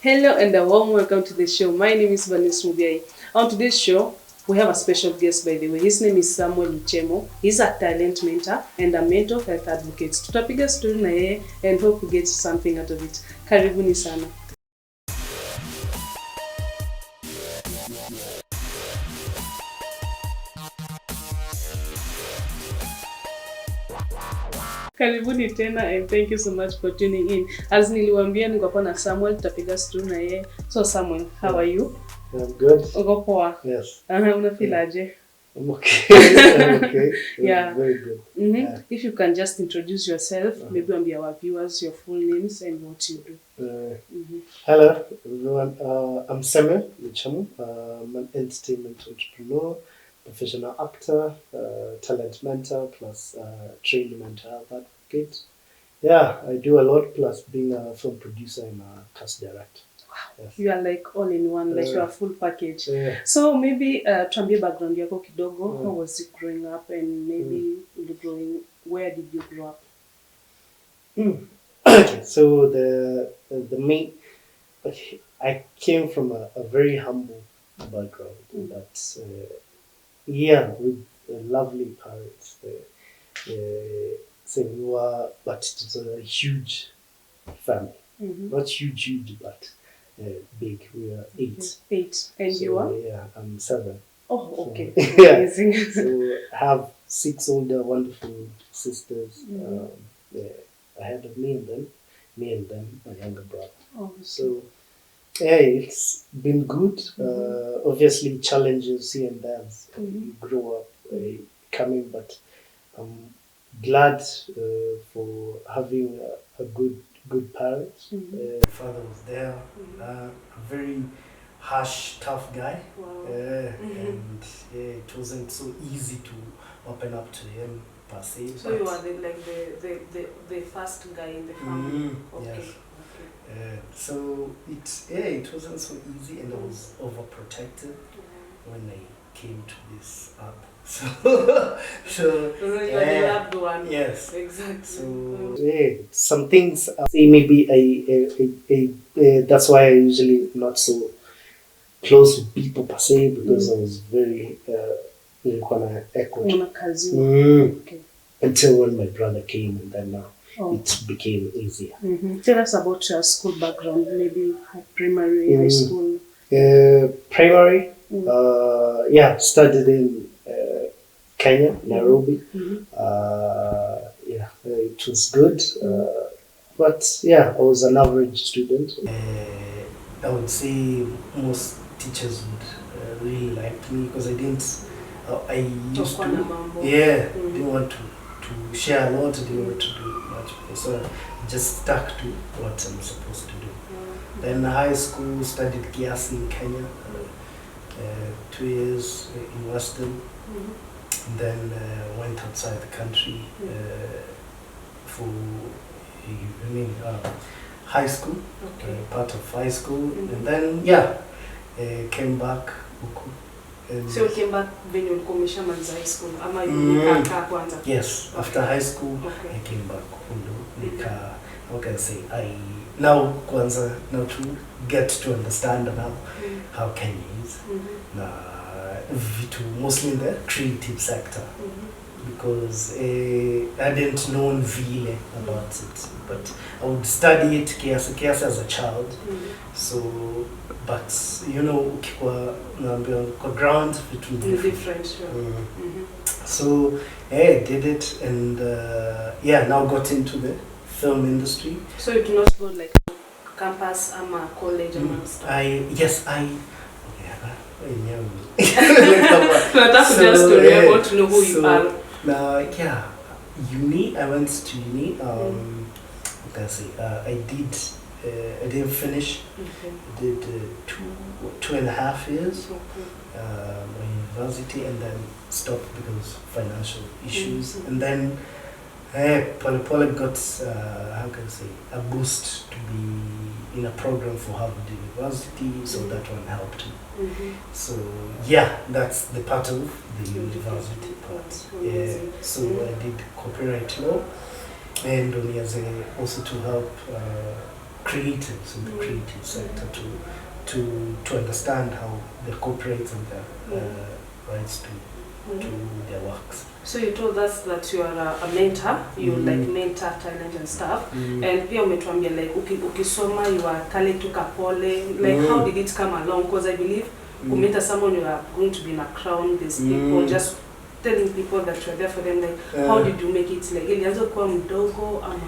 Hello and a warm welcome to the show. My name is Bernice. On today's show, we have a special guest, by the way. His name is Samuel Luchemo. He's a talent mentor and a mental health advocate. Tutapiga story na yeye and hope we get something out of it. Karibuni sana. Karibuni tena and thank you so much for tuning in. As niliwaambia niko hapa na Samuel, tutapiga story na yeye. So Samuel, how are you? I'm good. Uko poa? Yes. Unafeel aje? I'm okay. I'm okay. Yeah. Very good. Yeah. If you can just introduce yourself, maybe on our viewers, your full names and what you do. Hello, everyone. I'm Samuel Luchemo. I'm an entertainment entrepreneur, professional actor, talent mentor, plus trained mental health advocate. Yeah, I do a lot, plus being a film producer and a cast director. Wow. Yes. You are like all in one, like you are full package. Yeah. So maybe tuambie background yako kidogo. How was it growing up, and maybe where did you grow up? Okay, so the main, I came from a very humble background, but yeah, with lovely parents. So we were, but it was a huge family. Not huge, but big. We are 8. 8. And so, you are? Yeah, I'm 7. Oh, okay. So, yeah. Amazing. So I have 6 older wonderful sisters ahead of me, and then my younger brother. Oh, so yeah, it's been good. Obviously challenges here and there as you grow up coming, but I'm glad for having a good parents. Father was there, a very harsh, tough guy. Wow. And it wasn't so easy to open up to him per se. So you are the first guy in the family. Okay. Yes. So it wasn't so easy, and I was overprotected when I came to this app. So you're the loved one. Yes. Exactly. So some things I say maybe that's why I usually not so close with people per se, because I was very okay. Until when my brother came, and then now it became easier. Tell us about your school background, maybe primary, high school. Primary, studied in Kenya, Nairobi. It was good, but yeah, I was an average student. I would say most teachers would really like me because I used to, didn't want to share a lot, didn't want to do much, so I just stuck to what I'm supposed to do. Then high school, studied Kiasi in Kenya, 2 years in Western, then went outside the country for high school, part of high school, and then came back. So you came back when you finished high school? Ama you kwanza? Yes, after high school, I came back. How can I say? Now to get to understand now how Kenya is. Mostly in the creative sector, because I didn't know vile about it, but I would study it kiasi as a child. So, but kwa ground it will be different. So I did it, and now got into the film industry. So you do not go like campus ama college ama stuff? Uni. I went to uni. I didn't finish. I did 2.5 years my university, and then stopped because of financial issues. And then Poly got a boost to be in a program for Harvard University, so that one helped me. So that's the part of the university part. So I did copyright law, and also to help creatives in the creative sector to understand how the corporates and the rights to their works. So you told us that you are a mentor, you like mentor talent and stuff, and pia umetuambia like ukisoma you are kale tu kapole, like how did it come along? Because I believe mentor someone you are going to be in a crowd, there's people just telling people that you are there for them, like how did you make it? Like ilianza kuwa mdogo ama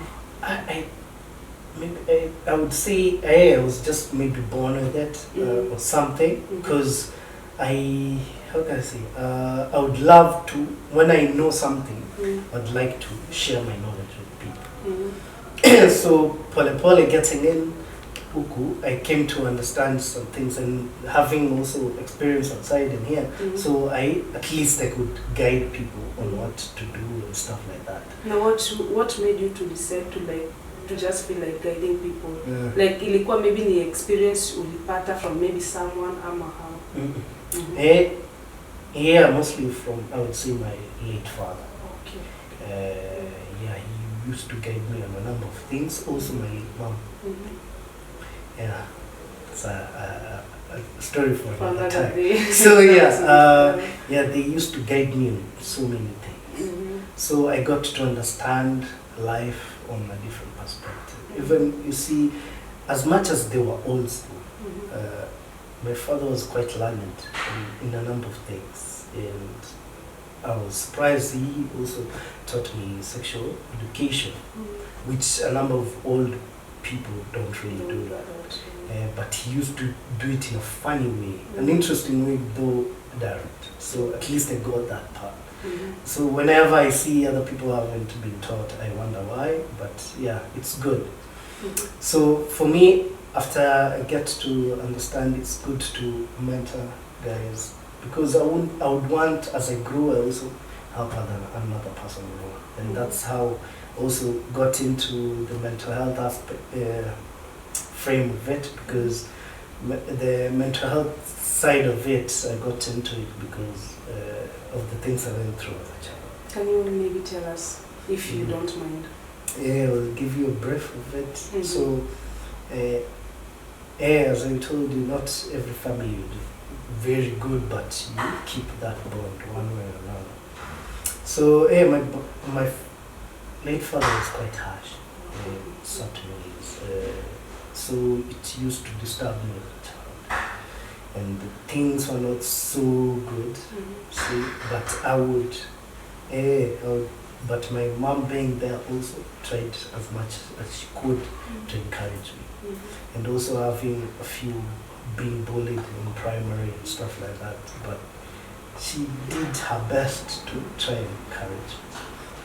I would say I was just maybe born with it or something, because how can I say, I would love to, when I know something, I'd like to share my knowledge with people. So pole getting in huku, I came to understand some things, and having also experience outside in here, so at least I could guide people on what to do and stuff like that. Now what made you to decide to just be like guiding people? Like ilikuwa maybe ni experience ulipata from maybe someone ama how? Yeah, mostly from, I would say, my late father. Okay. Yeah, he used to guide me on a number of things. Also my late mom. Yeah, it's a story for another time. So yeah, they used to guide me on so many things. So I got to understand life on a different perspective. Even, you see, as much as they were old school, my father was quite learned in a number of things, and I was surprised he also taught me sexual education, which a number of old people don't really do that. But he used to do it in a funny way, an interesting way, though direct. So at least I got that part. So whenever I see other people haven't been taught, I wonder why, but yeah, it's good. So for me, after I get to understand, it's good to mentor guys, because I would want, as I grow, I also help another person grow. And that's how I also got into the mental health aspect, frame of it, because the mental health side of it, I got into it because of the things I went through as a child. Can you maybe tell us, if you don't mind? Yeah, I'll give you a brief of it. So, as I told you, not every family is very good, but you keep that bond one way or another. So, my late father was quite harsh in certain ways. So it used to disturb me as a child. And the things were not so good. See, but my mom being there also tried as much as she could to encourage me. And also having a few being bullied in primary and stuff like that. But she did her best to try and encourage me.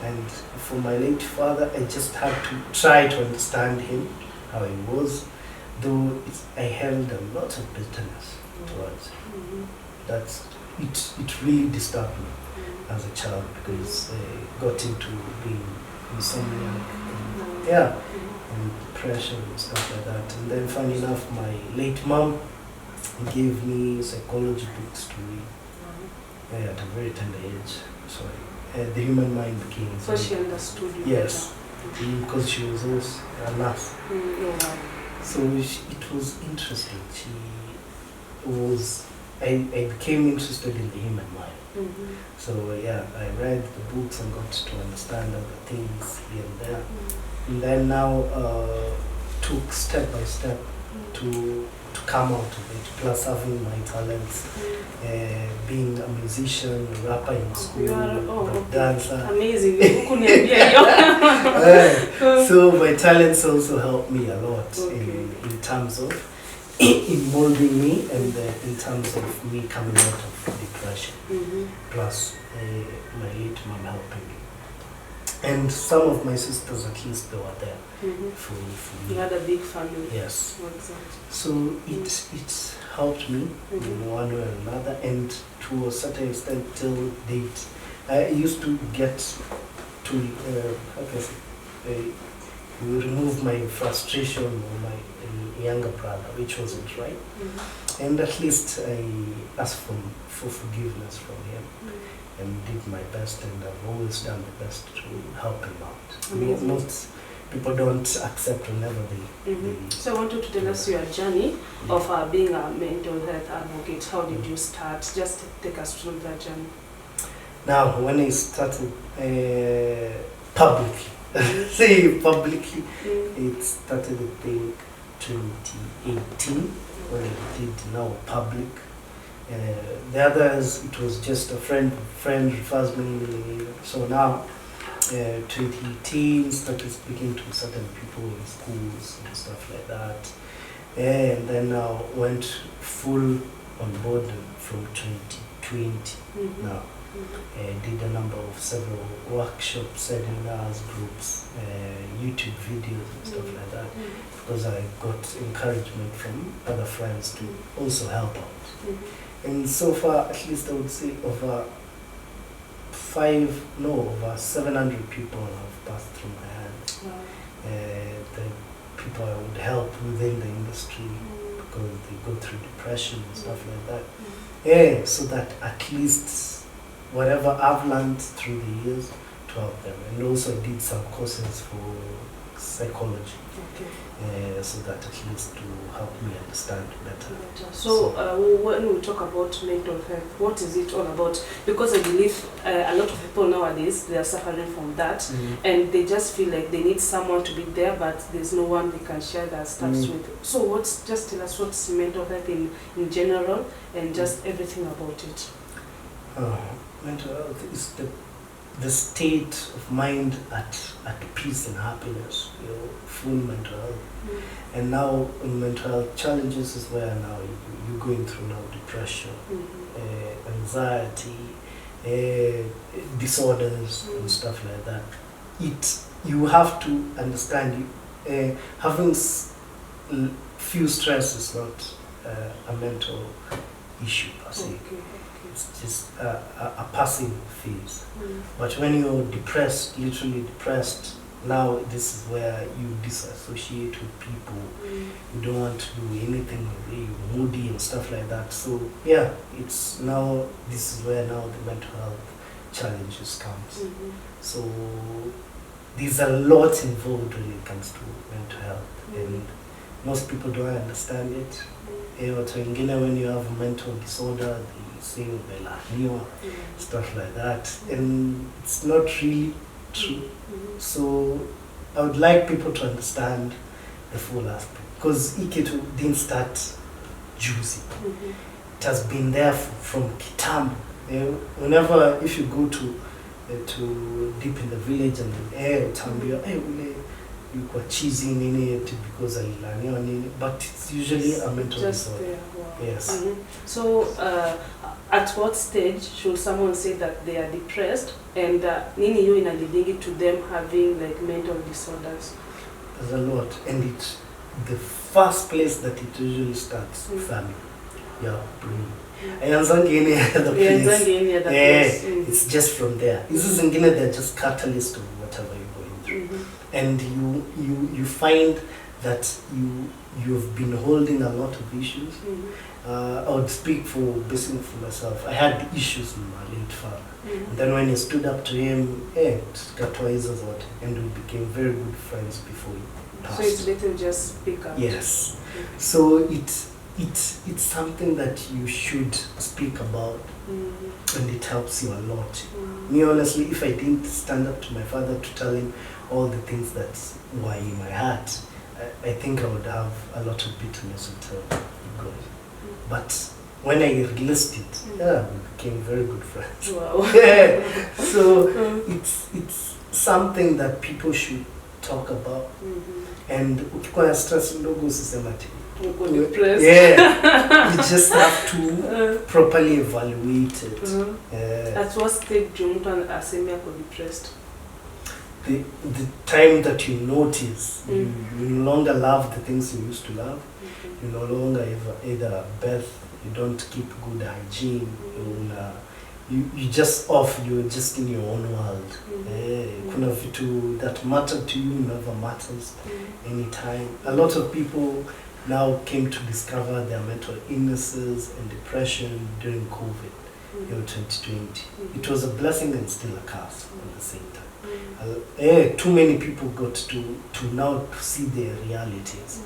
And for my late father, I just had to try to understand him, how he was, though I held a lot of bitterness towards him. It really disturbed me as a child, because I got into being insomniac and depression and stuff like that. And then funny enough, my late mom gave me psychology books to read at a very tender age. So the human mind became... So she understood you? Yes, because she was also a nurse. So it was interesting. I became interested in the human mind. So yeah, I read the books and got to understand other things here and there. And then now took step by step to come out of it, plus having my talents, being a musician, a rapper in school, a dancer. Amazing. So my talents also helped me a lot in terms of in molding me, and in terms of me coming out of depression. Plus my late mom helping me. And some of my sisters, at least, they were there for me. You had a big family. Yes. Exactly. So it helped me in one way or another, and to a certain extent till date. I used to get to, how can I say, remove my frustration on my younger brother, which wasn't right. And at least I asked for forgiveness from him. And did my best, and I've always done the best to help him out. Not people don't accept whenever they So I want you to tell us your journey of being a mental health advocate. How did you start? Just take us through that journey. Now, when I started publicly, say publicly, it started, I think, 2018 when I did now public. The others, it was just a friend refers me. So now, 2018, started speaking to certain people in schools and stuff like that. And then now went full on board from 2020 now. Did a number of several workshops, seminars, groups, YouTube videos and stuff like that, because I got encouragement from other friends to also help out. And so far, at least I would say over 700 people have passed through my hands. The people I would help within the industry because they go through depression and stuff like that. So that at least whatever I've learned through the years to help them. And also I did some courses for psychology. So that at least to help me understand better. So when we talk about mental health, what is it all about? Because I believe a lot of people nowadays, they are suffering from that, and they just feel like they need someone to be there, but there's no one they can share their stuff with. So just tell us what's mental health in general, and just everything about it. Mental health is the state of mind at peace and happiness, full mental health. And now mental health challenges is where now you're going through now depression, anxiety, disorders and stuff like that. You have to understand having few stress is not a mental issue per se. It's just a passing phase. But when you're depressed, literally depressed, now this is where you disassociate with people. You don't want to do anything, you're moody and stuff like that. So yeah, it's now, this is where now the mental health challenges comes. So there's a lot involved when it comes to mental health, and most people don't understand it. When you have a mental disorder, say stuff like that, and it's not really true. So I would like people to understand the full aspect, because Iketu didn't start juicy. It has been there from Kitambo. Whenever, if you go to deep in the village and utambia you were cheesing in it because but it's usually a mental disorder. Yes. So at what stage should someone say that they are depressed, and nini you in leading to them having like mental disorders? There's a lot, and it's the first place that it usually starts, family. It's just from there. This is they're just catalyst of whatever you're going through. And you find that you've been holding a lot of issues. I would speak for myself. I had issues with my late father. And then when I stood up to him, and we became very good friends before he passed. So it's better just speak up. Yes. So it's something that you should speak about, and it helps you a lot. Me, honestly, if I didn't stand up to my father to tell him all the things that were in my heart, I think I would have a lot of bitterness until it goes. But when I released it, we became very good friends. Wow. So it's something that people should talk about. And ukikuwa stress ndogo usisema ati depressed. You just have to properly evaluate it. At what stage do you want depressed? The time that you notice you no longer love the things you used to love. You no longer either bathe, you don't keep good hygiene, you just off, you're just in your own world. Kuna vitu that matter to you never matters anytime. A lot of people now came to discover their mental illnesses and depression during COVID. 2020. It was a blessing and still a curse at the same time. Too many people got to now see their realities,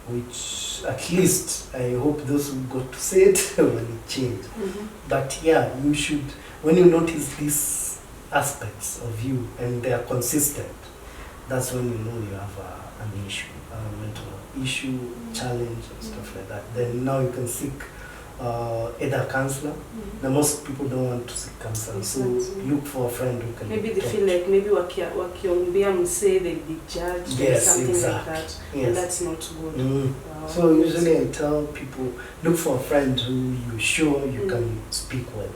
which at least I hope those who got to see it will change. But yeah, you should, when you notice these aspects of you and they are consistent, that's when you know you have an issue, a mental issue, challenge and stuff like that. Then now you can seek either a counselor. Now most people don't want to seek counselor, so look for a friend who can. Maybe they feel like maybe wakiongea say they'll be judged or something like that, and that's not good. So usually I tell people, look for a friend who you're sure you can speak with.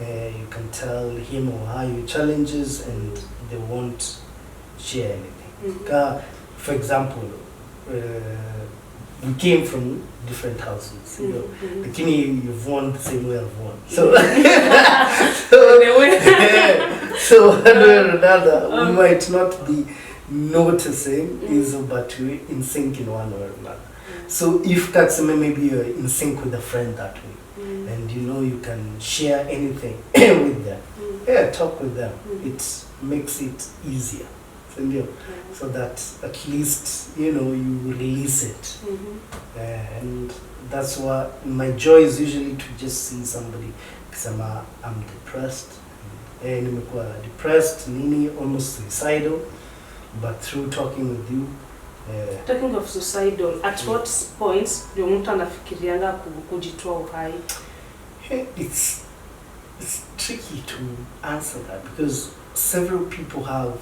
You can tell him or her your challenges and they won't share anything. For example, we came from different houses. You know, lakini you've won the same way I've won. So, so one way or another, we might not be noticing, but we're in sync in one way or another. So if Katsime, maybe you're in sync with a friend that way, and you know you can share anything with them, talk with them. It makes it easier. So that at least, you know, you release it. And that's what my joy is usually to just see somebody, because I'm depressed. Depressed, almost suicidal, but through talking with you. Talking of suicidal, at what points do you anafikirianga kujitoa uhai? It's tricky to answer that because several people have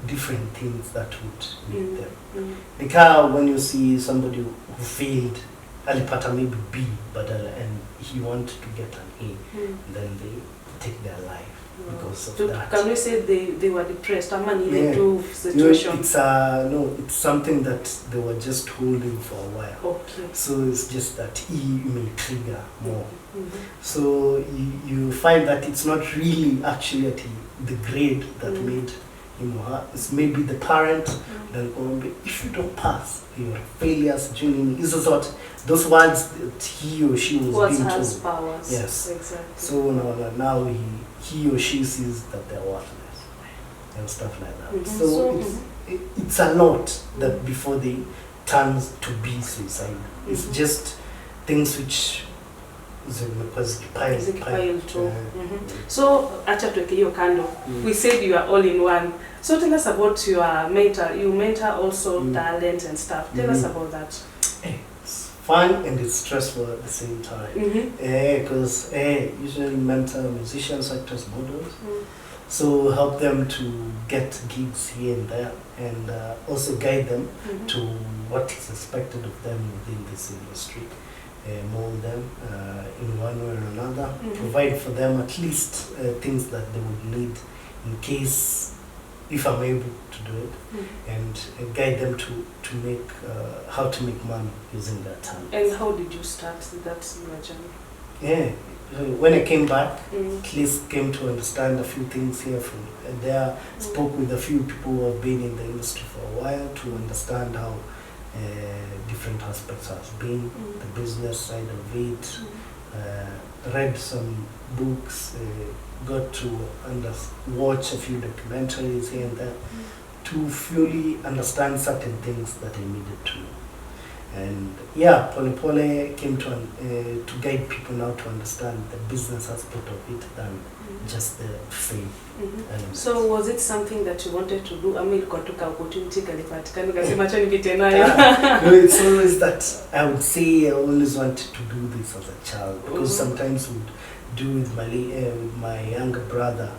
different things that would make them. Like when you see somebody who failed, alipata maybe B, but and he wanted to get an A, then they take their life because of that. Can we say they were depressed? Situation? It's no, it's something that they were just holding for a while. Okay. So it's just that E may trigger more. So you find that it's not really actually at the grade that made him or her. It's maybe the parent that going, if you don't pass, your failures, is what those words that he or she was being told. Powers. Yes. Exactly. So now he or she sees that they're worthless and stuff like that. So it's a lot that before they turn to be suicide. It's just things which pile too. So acha tuweke hiyo kando. We said you are all in one. So tell us about your mentor. You mentor also talent and stuff. Tell us about that. It's fun and it's stressful at the same time. Because usually mentor musicians, actors, models. So help them to get gigs here and there, and also guide them to what is expected of them within this industry. Mold them in one way or another, provide for them at least things that they would need in case, if I'm able to do it, and guide them to make, how to make money using their talent. And how did you start that journey? When I came back, at least came to understand a few things here from there, spoke with a few people who have been in the industry for a while to understand how different aspects has been, the business side of it, read some books, got to watch a few documentaries here and there to fully understand certain things that I needed to know. And Pole Pole came to guide people now to understand the business aspect of it than just the fame. So was it something that you wanted to do? I mean, opportunity no, it's always that I would say I always wanted to do this as a child, because sometimes would do with my younger brother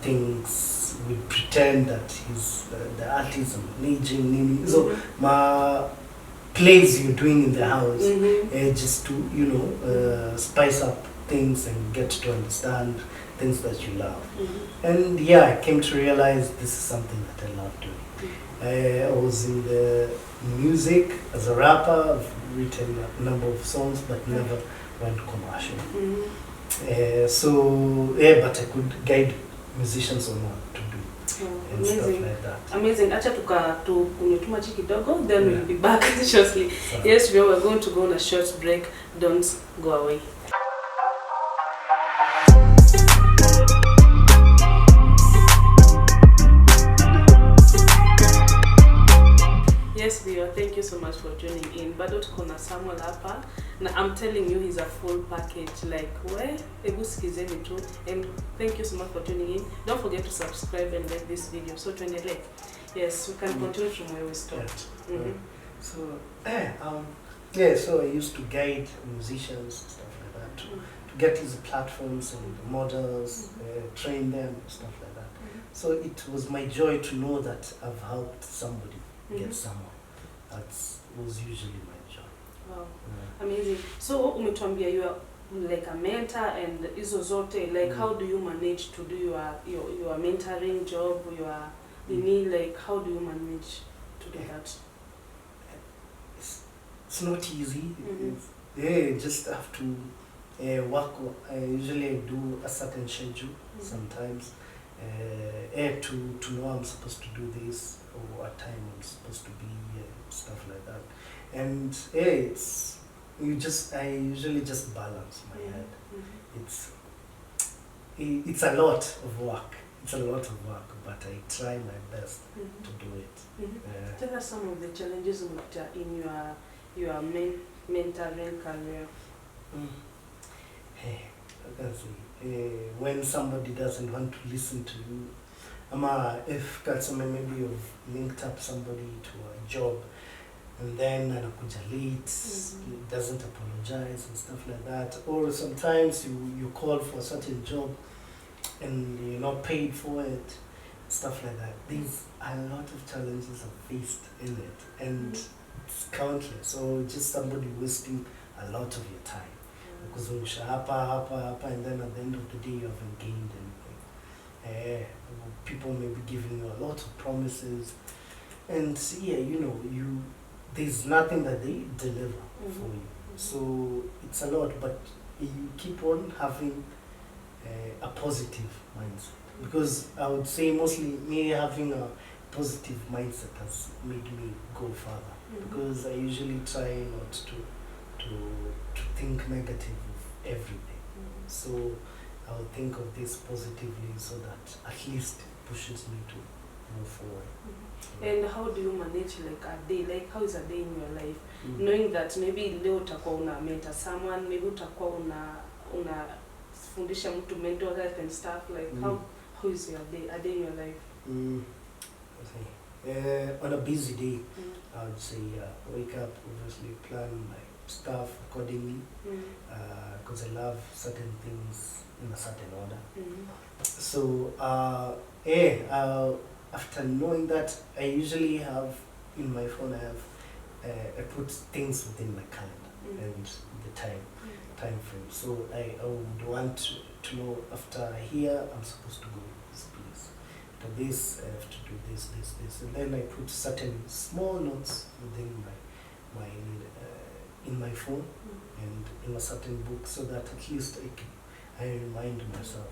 things, we pretend that he's the artist and aging. So my plays you're doing in the house, just to spice up things and get to understand things that you love. And I came to realize this is something that I love doing. I was in the music as a rapper. I've written a number of songs but never went commercial. But I could guide musicians on what to do. And stuff like that. Amazing. Acha tukunywe tu kidogo, then we'll be back shortly. Yes, we're going to go on a short break. Don't go away. you so much for tuning in. Bado tuko na Samuel hapa na I'm telling you he's a full package, like hebu sikizeni tu, and thank you so much for tuning in. Don't forget to subscribe and like this video. So tuendelee. Yes, we can continue from where we stopped. So so I used to guide musicians, stuff like that, to get these platforms and models, train them, stuff like that. So it was my joy to know that I've helped somebody get somewhere. That was usually my joy. Wow, amazing. So umetuambia you are like a mentor and hizo zote, like how do you manage to do your mentoring job, like how do you manage to do that? It's not easy. You just have to work. Usually I do a certain schedule sometimes. To know I'm supposed to do this, or what time I'm supposed to be, stuff like that. And I usually just balance my head. It's a lot of work. It's a lot of work, but I try my best to do it. Tell us some of the challenges in your mentoring career. When somebody doesn't want to listen to you, if maybe you've linked up somebody to a job and then anakuja late, doesn't apologize and stuff like that, or sometimes you call for a certain job and you're not paid for it, stuff like that. There's a lot of challenges I've faced in it, and it's countless. So just somebody wasting a lot of your time. Because hapa, and then at the end of the day you haven't gained anything. People may be giving you a lot of promises, and there's nothing that they deliver for you. So it's a lot, but you keep on having a positive mindset, because I would say mostly me having a positive mindset has made me go further, because I usually try not to think negative of everything. So I will think of this positively, so that at least it pushes me to move forward. And how do you manage like a day? Like how is a day in your life? Knowing that maybe leo utakuwa una mentor someone, maybe utakuwa una fundisha mtu mental health and stuff, like how is your day, a day in your life? On a busy day, I would say wake up, obviously plan my stuff accordingly, because I love certain things in a certain order. So after knowing that, I usually have in my phone, I put things within my calendar and the time frame. So I would want to know, after here I'm supposed to go to this place, after this I have to do this, and then I put certain small notes within in my phone and in a certain book, so that at least I remind myself.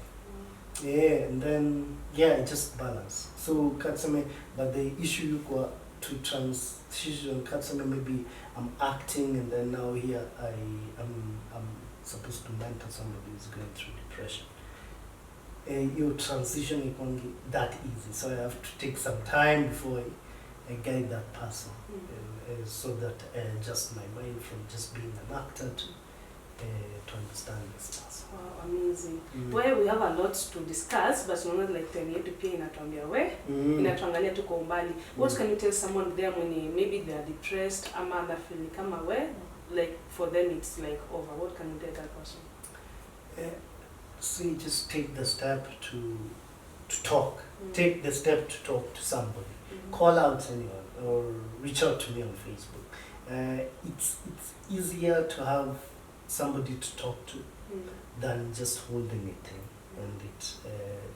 And then I just balance. So katsame, but the issue to transition, katsame, maybe I'm acting, and then now here I'm supposed to mentor somebody who's going through depression. Your transition is only that easy, so I have to take some time before I guide that person, so that I adjust my mind from just being an actor to understand this person. Wow, amazing. Well, we have a lot to discuss, but not like time yetu pia inatuambia inatuangalia tu kwa umbali. What can you tell someone there when maybe they are depressed, ama they feel kama like for them it's like over? What can you tell that person? So you just take the step to talk. Take the step to talk to somebody. Call out anyone or reach out to me on Facebook. It's easier to have somebody to talk to than just holding it in and it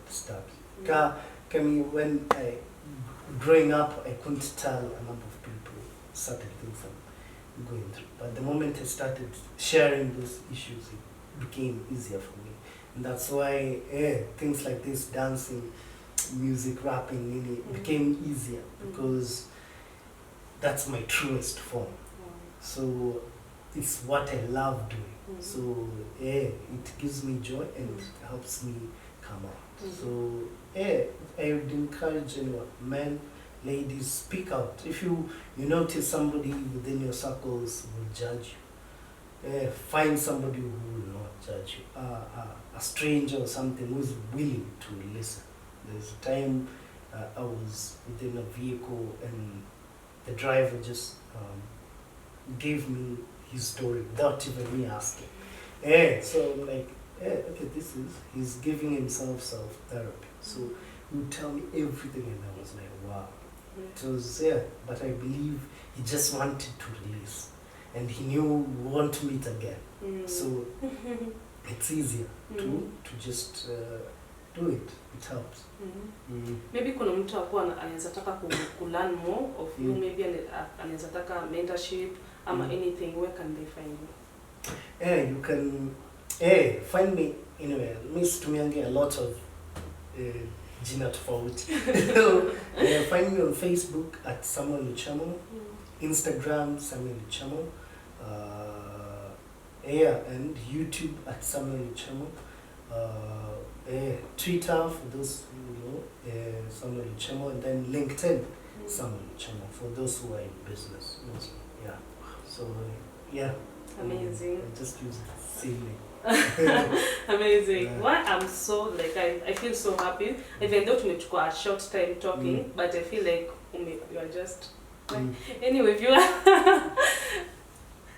stops. When growing up, I couldn't tell a number of people certain things I'm going through. But the moment I started sharing those issues, it became easier for me. And that's why things like this, dancing, music, rapping, became easier, because that's my truest form. So it's what I love doing. So it gives me joy and helps me come out. So I would encourage anyone, men, ladies, speak out. If you notice somebody within your circles will judge you, find somebody who will not judge you. A stranger or something who's willing to listen. There's a time I was within a vehicle and the driver just gave me his story without even me asking. So I'm like, okay, he's giving himself self-therapy. So he would tell me everything and I was like, wow. It was, but I believe he just wanted to release. And he knew we won't meet again. So it's easier to just do it. It helps. Maybe kuna mtu akuwa anaweza taka ku learn more of you, maybe anaweza taka mentorship ama anything. Where can they find you? You can find me anywhere. Mimi situmiange a lot of jina tofauti. Find me on Facebook at Samuel Luchemo, Instagram Samuel Luchemo, and YouTube at Samuel Luchemo, Twitter for those who know, Samuel Luchemo, and then LinkedIn Samuel Luchemo for those who are in business. Yeah. So amazing. Just use it silly. Amazing. Why I'm so I feel so happy. Even though we took a short time talking, but I feel like you are just anyway.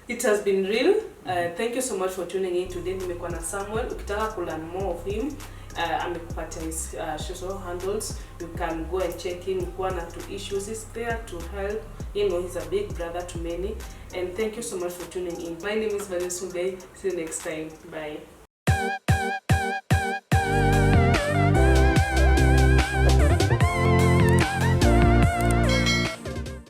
It has been real. Thank you so much for tuning in today. Nimekuwa na Samuel. Ukitaka ku learn more of him, amekupatia his social handles. You can go and check him. One or two issues is there to help. He's a big brother to many. And thank you so much for tuning in. My name is Bernice. See you next time. Bye.